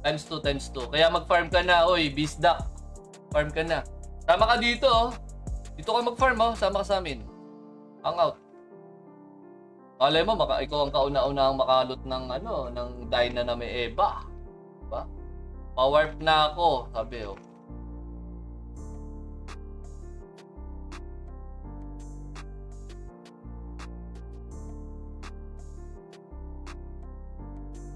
Times 2, times 2. Kaya mag-farm ka na, oy, Beastduck. Farm ka na. Sama ka dito, oh. Dito ka mag-farm, oh. Sama ka sa amin. Hangout. Malay mo, ikaw ang kauna-unahang makalot ng, ng Dyna na may Eva. Diba? Pa-warp na ako, sabi, oh.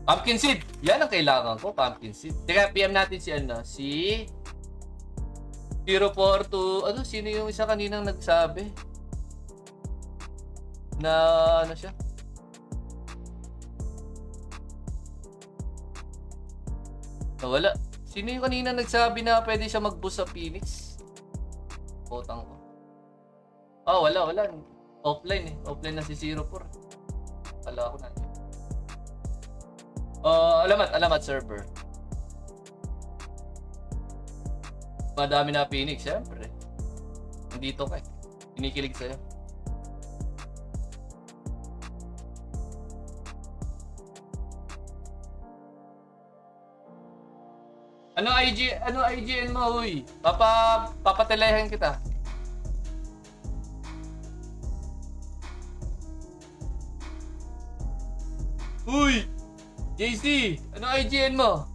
Pumpkin seed. Yan ang kailangan ko, pumpkin seed. Teka, PM natin si 042, sino yung isa kaninang nagsabi? Na, siya? Wala. Sino yung kanina nagsabi na pwede siya mag-boost sa Phoenix? Potang ko. Wala. Offline eh. Offline na si 04. Wala ko na. Alamat server. Madami na Phoenix, syempre. Nandito ka eh. Kinikilig sa'yo. Ano IGN mo, huy? Papatelehan kita. Uy! JC, ano IGN mo?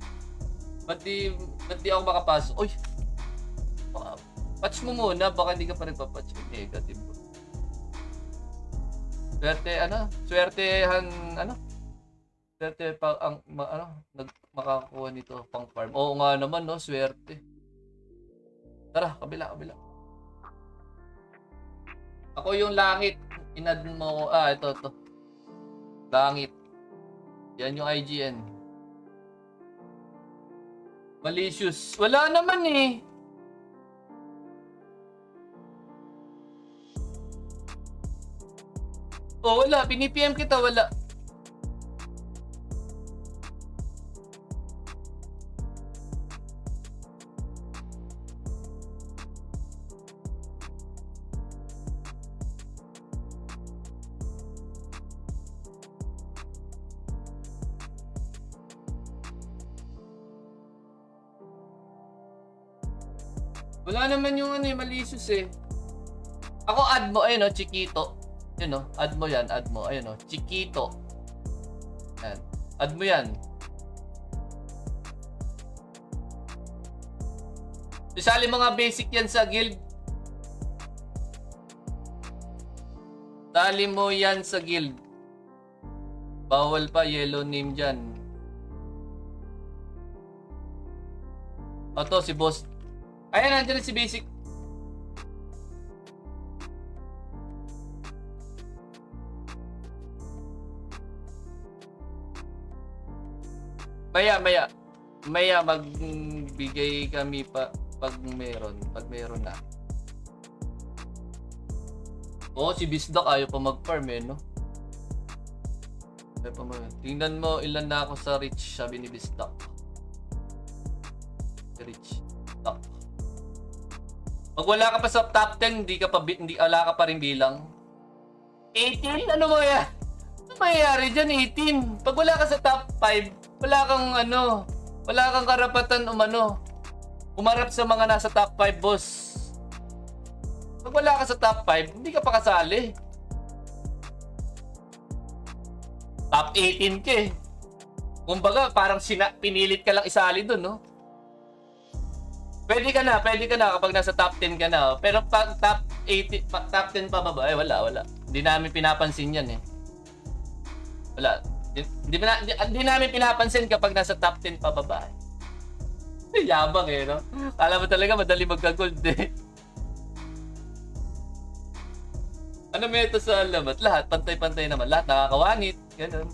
Ba't di ako makapasok? Uy! Patch mo muna, baka hindi ka pa nagpapatch. Negative. Swerte pa makakuha nito pang farm. Oo nga naman, no, swerte. Tara, kabila. Ako yung langit. Inad mo ko. Ito. Langit. Yan yung IGN. Malicious. Wala naman eh. Wala. Pinipm kita, wala. Wala naman yung malicious eh. Ako add mo, ayun Chiquito. Yun add mo yan, ayun Chiquito. Yan. Add mo yan. Isali mga basic yan sa guild. Tali mo yan sa guild. Bawal pa yellow name dyan. To si boss. Ayan, nandiyan si basic. Maya magbigay kami pa pag meron na. Si Beastduck ayaw pa mag-farm no? Tingnan mo ilan na ako sa reach, sabi ni Beastduck. Reach. Duck. Pag wala ka pa sa top 10, hindi ala ka pa rin bilang 18? Ano mo yan? Ano mayayari dyan, 18? Pag wala ka sa top 5, wala kang karapatan umarap sa mga nasa top 5, boss. Pag wala ka sa top 5, hindi ka pa kasali. Top 18 ka eh. Kumbaga, parang pinilit ka lang isali dun, no? Pwede ka na kapag nasa top 10 ka na. Pero pag top 10 pa baba, wala. Hindi namin pinapansin yan eh. Wala. Hindi namin pinapansin kapag nasa top 10 pa baba. Yabang eh, no? Kala mo talaga madali magka-gold eh. Ano may ito sa alamat? Lahat, pantay-pantay naman. Lahat nakakawanit. Ganun.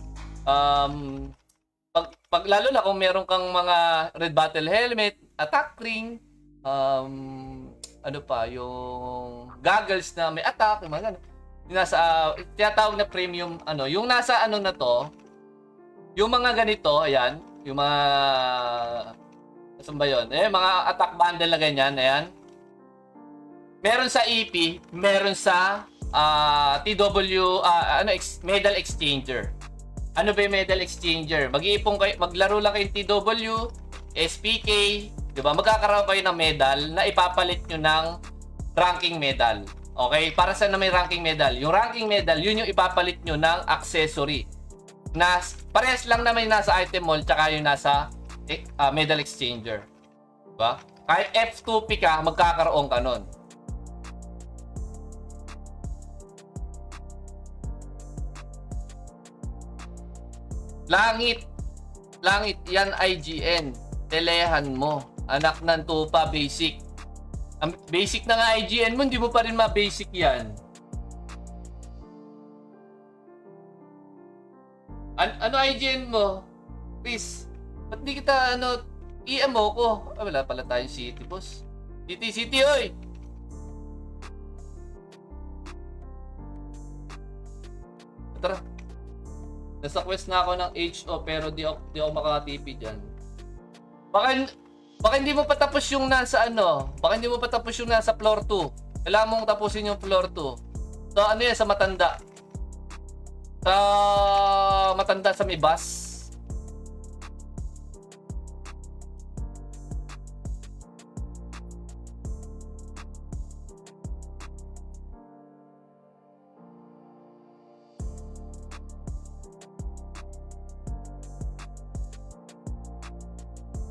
Pag lalo na kung meron kang mga red battle helmet, attack ring, yung goggles na may attack, yung mga ganun. Yung nasa, tinatawag na premium, yung nasa na to, yung mga ganito, ayan, yung mga, saan ba yun? Mga attack bundle na ganyan, ayan. Meron sa EP, meron sa TW, medal exchanger. Ano ba yung medal exchanger? Mag-iipon kayo, maglaro lang kayong TW, SPK, di ba? Magkakaroon kayo ng medal na ipapalit nyo ng ranking medal. Okay? Para sa na may ranking medal. Yung ranking medal, yun yung ipapalit nyo ng accessory. Na parehas lang naman yung nasa item mall tsaka yung nasa medal exchanger. Diba? Kahit F2P ka, magkakaroon ka nun. Langit. Langit, yan IGN. Telehan mo. Anak ng tupa, basic. Basic na nga IGN mo, hindi mo pa rin ma-basic yan. Ano IGN mo? Please. Ba't di kita, EMO ko? Wala pala tayong city, boss. City, oy! Tara. Nasa quest na ako ng HO pero di ako makatipi dyan. Baka hindi mo pa tapos yung nasa baka hindi mo pa tapos yung nasa floor 2. Kailangan mong tapusin yung floor 2. So ano yan sa matanda? Sa matanda sa may bus.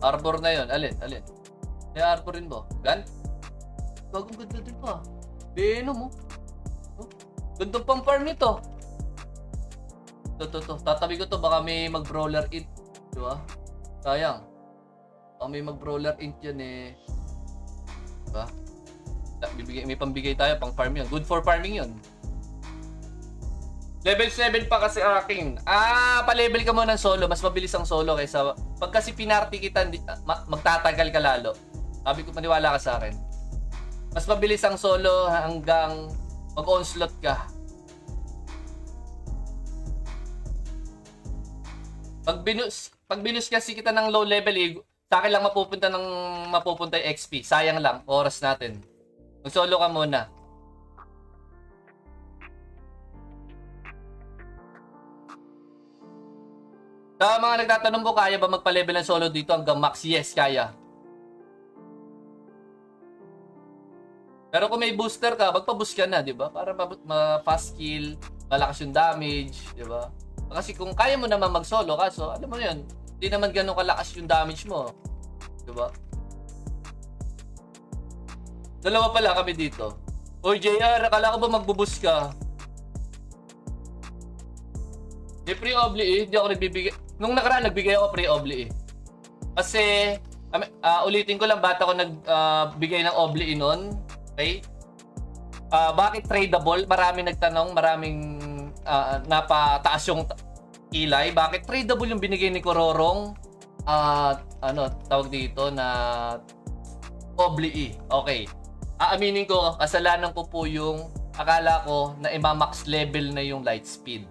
Arbor na yun. Alin? May arbor rin ba? Gan? Bagong ganda din pa. Venom mo. Ganda pang farm nito. Ito. Tatabi ko to. Baka may mag-brawler int. Diba? Sayang. Baka may mag-brawler int yan eh. Diba? May pambigay tayo. Pang farm yun. Good for farming yun. Level 7 pa kasi akin. Pa-level ka mo ng solo. Mas mabilis ang solo kaysa... Pag kasi pinarty kita, magtatagal ka lalo. Sabi ko, maniwala ka sa akin. Mas mabilis ang solo hanggang mag-onslaught ka. Pag binus kasi kita ng low level, sa akin lang mapupunta yung XP. Sayang lang, oras natin. Mag-solo ka muna. Sa mga nagtatanong po, kaya ba magpa-level ng solo dito hanggang max? Yes, kaya. Pero kung may booster ka, magpa-boost ka na, di ba? Para ma-fast kill, malakas yung damage, di ba? Kasi kung kaya mo naman mag-solo, kaso, alam mo yun, hindi naman ganun kalakas yung damage mo. Di ba? Dalawa pala kami dito. Oy, JR, akala ko ba mag-boost ka? Di pre-obli hindi ako nagbibigay. Nung nakaraan, nagbigay ako pre-obli Kasi, ulitin ko lang, bata ko nagbigay ng obli nun. Okay? Bakit tradable? Maraming nagtanong, maraming napataas yung kilay. Bakit tradable yung binigay ni Kororong? Tawag dito na obli Okay. Aaminin ko, kasalanan ko po yung akala ko na ima-max level na yung light speed.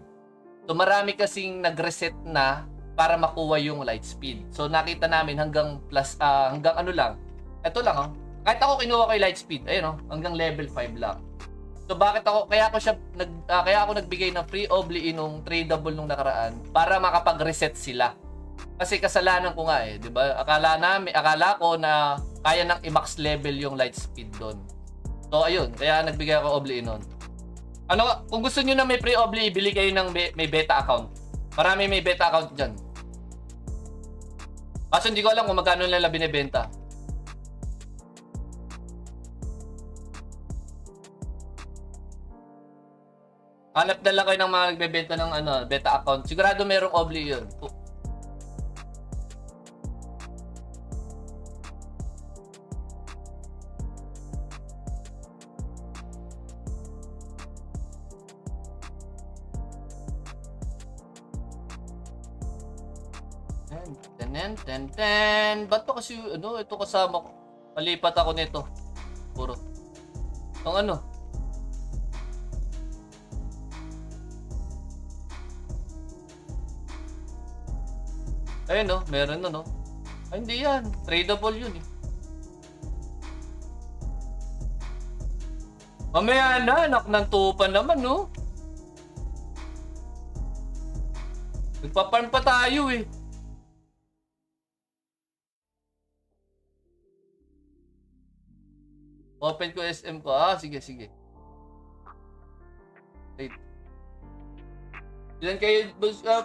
So marami kasing nag-reset na para makuha yung light speed. So nakita namin hanggang hanggang lang. Ito lang Kahit ako kinuha ko yung light speed, ayun hanggang level 5 lang. So bakit kaya ako nagbigay ng free obli nung tradable nung nakaraan para makapag-reset sila. Kasi kasalanan ko nga 'di ba? Akala ko na kaya nang i-max level yung light speed doon. So ayun, kaya nagbigay ako obli noon. Kung gusto niyo na may pre-obli, bili kayo ng may beta account. Marami may beta account diyan. Kaso hindi ko alam kung magkano nila binebenta. Hanap na lang kayo ng mga nagbebenta ng beta account. Sigurado merong obli 'yun. Ba't pa kasi ito kasama ko? Malipat ako nito. Puro. Ang ayun meron Ay, hindi yan. Tradable yun Mamaya na, anak ng tupa naman Nagpa-farm pa tayo Open ko SM ko. Sige, sige. Wait. Ilan kayo,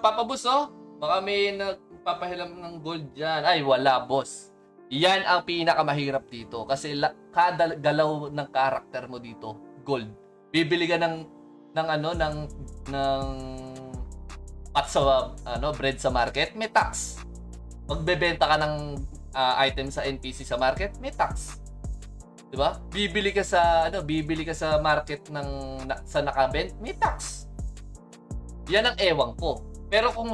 Papa Boss, oh? Baka may nagpapahilam ng gold dyan. Ay, wala, boss. Yan ang pinakamahirap dito. Kasi kada galaw ng karakter mo dito, gold. Bibili ka ng pat sa, bread sa market, may tax. Magbebenta ka ng item sa NPC sa market, may tax. 'Di ba? Bibili ka sa market sa nakabent, may tax. Yan ang ewan ko. Pero kung